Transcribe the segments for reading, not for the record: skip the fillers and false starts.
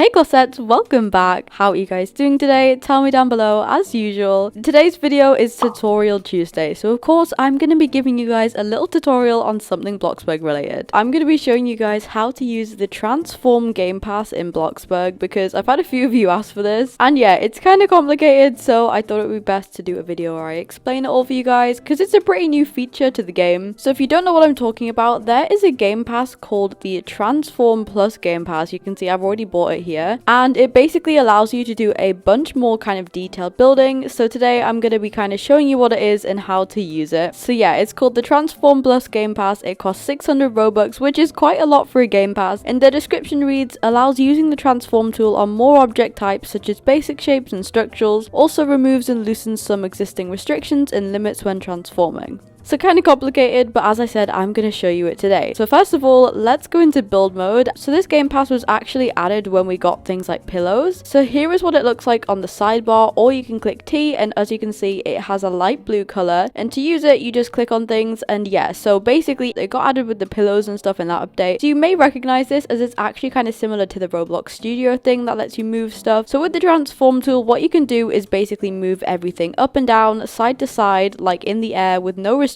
Hey glossettes, welcome back. How are you guys doing today? Tell me down below as usual. Today's video is Tutorial Tuesday, so of course I'm going to be giving you guys a little tutorial on something Bloxburg related. I'm going to be showing you guys how to use the transform game pass in Bloxburg because I've had a few of you ask for this, and yeah, it's kind of complicated, so I thought it would be best to do a video where I explain it all for you guys because it's a pretty new feature to the game. So if you don't know what I'm talking about, there is a game pass called the Transform Plus Game Pass. You can see I've already bought it here, and it basically allows you to do a bunch more kind of detailed building. So today I'm going to be kind of showing you what it is and how to use it. So yeah, it's called the Transform Plus Game Pass. It costs 600 Robux, which is quite a lot for a game pass, and the description reads, allows using the transform tool on more object types such as basic shapes and structurals, also removes and loosens some existing restrictions and limits when transforming. So kind of complicated, but as I said, I'm going to show you it today. So first of all, let's go into build mode. So this game pass was actually added when we got things like pillows. So here is what it looks like on the sidebar, or you can click T, and as you can see, it has a light blue color, and to use it, you just click on things, and yeah, so basically it got added with the pillows and stuff in that update. So you may recognize this as it's actually kind of similar to the Roblox Studio thing that lets you move stuff. So with the transform tool, what you can do is basically move everything up and down, side to side, like in the air with no restrictions,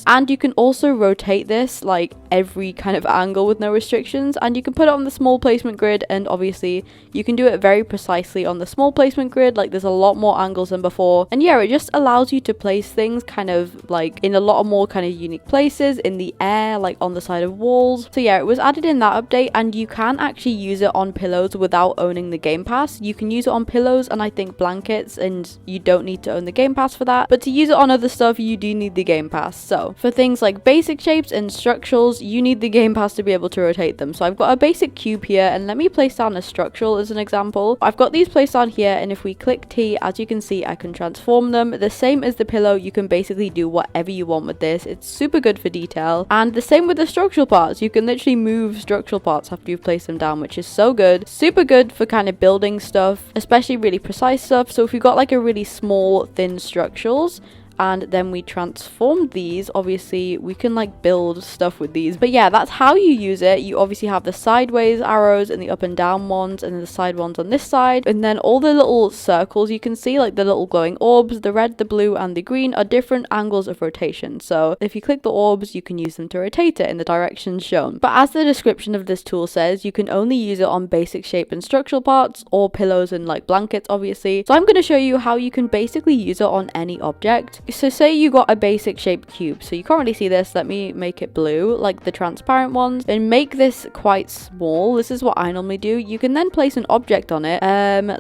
and you can also rotate this like every kind of angle with no restrictions, and you can put it on the small placement grid, and obviously you can do it very precisely on the small placement grid. Like there's a lot more angles than before, and yeah, it just allows you to place things kind of like in a lot of more kind of unique places in the air, like on the side of walls. So yeah, it was added in that update, and you can actually use it on pillows without owning the game pass. You can use it on pillows and I think blankets, and you don't need to own the game pass for that, but to use it on other stuff you do need the game pass. So for things like basic shapes and structurals, you need the game pass to be able to rotate them. So I've got a basic cube here, and let me place down a structural as an example. I've got these placed down here, and if we click T, as you can see, I can transform them. The same as the pillow, you can basically do whatever you want with this. It's super good for detail, and the same with the structural parts. You can literally move structural parts after you've placed them down, which is so good. Super good for kind of building stuff, especially really precise stuff. So if you've got like a really small thin structurals and then we transform these, obviously we can like build stuff with these. But yeah, that's how you use it. You obviously have the sideways arrows and the up and down ones, and then the side ones on this side, and then all the little circles you can see, like the little glowing orbs, the red, the blue and the green, are different angles of rotation. So if you click the orbs, you can use them to rotate it in the directions shown. But as the description of this tool says, you can only use it on basic shape and structural parts, or pillows and like blankets obviously. So I'm going to show you how you can basically use it on any object. So say you got a basic shaped cube, so you can't really see this, let me make it blue like the transparent ones, and make this quite small. This is what I normally do. You can then place an object on it.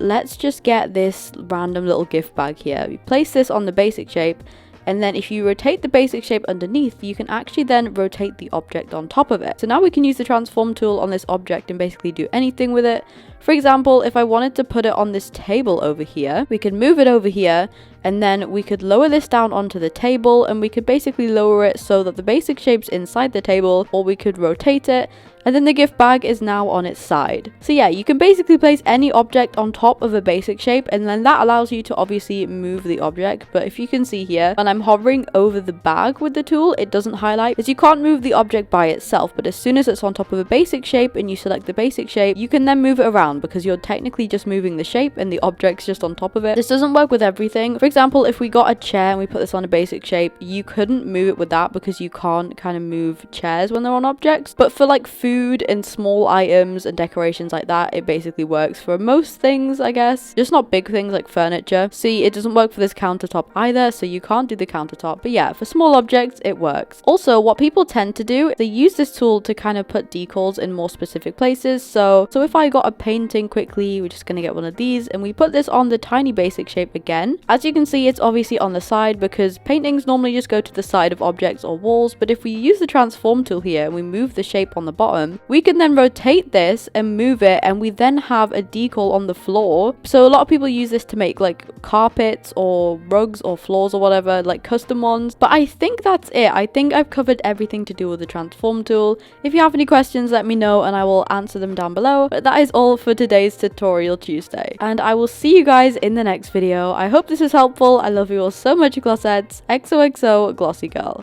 Let's just get this random little gift bag here. You place this on the basic shape, and then if you rotate the basic shape underneath, you can actually then rotate the object on top of it. So now we can use the transform tool on this object and basically do anything with it. For example, if I wanted to put it on this table over here, we could move it over here, and then we could lower this down onto the table, and we could basically lower it so that the basic shape's inside the table, or we could rotate it, and then the gift bag is now on its side. So yeah, you can basically place any object on top of a basic shape, and then that allows you to obviously move the object. But if you can see here, when I'm hovering over the bag with the tool, it doesn't highlight, because you can't move the object by itself. But as soon as it's on top of a basic shape and you select the basic shape, you can then move it around, because you're technically just moving the shape and the object's just on top of it. This doesn't work with everything. For example, if we got a chair and we put this on a basic shape, you couldn't move it with that because you can't kind of move chairs when they're on objects. But for like food and small items and decorations like that, it basically works for most things, I guess. Just not big things like furniture. See, it doesn't work for this countertop either, so you can't do the countertop. But yeah, for small objects, it works. Also, what people tend to do, they use this tool to kind of put decals in more specific places. So if I got a painting quickly, we're just gonna get one of these, and we put this on the tiny basic shape again. As you can see, it's obviously on the side because paintings normally just go to the side of objects or walls. But if we use the transform tool here and we move the shape on the bottom, we can then rotate this and move it, and we then have a decal on the floor. So a lot of people use this to make like carpets or rugs or floors or whatever, like custom ones. But I think that's it. I think I've covered everything to do with the transform tool. If you have any questions, let me know and I will answer them down below. But that is all for today's Tutorial Tuesday, and I will see you guys in the next video. I hope this is helpful. I love you all so much, glossettes. XOXO, Glossy Girl.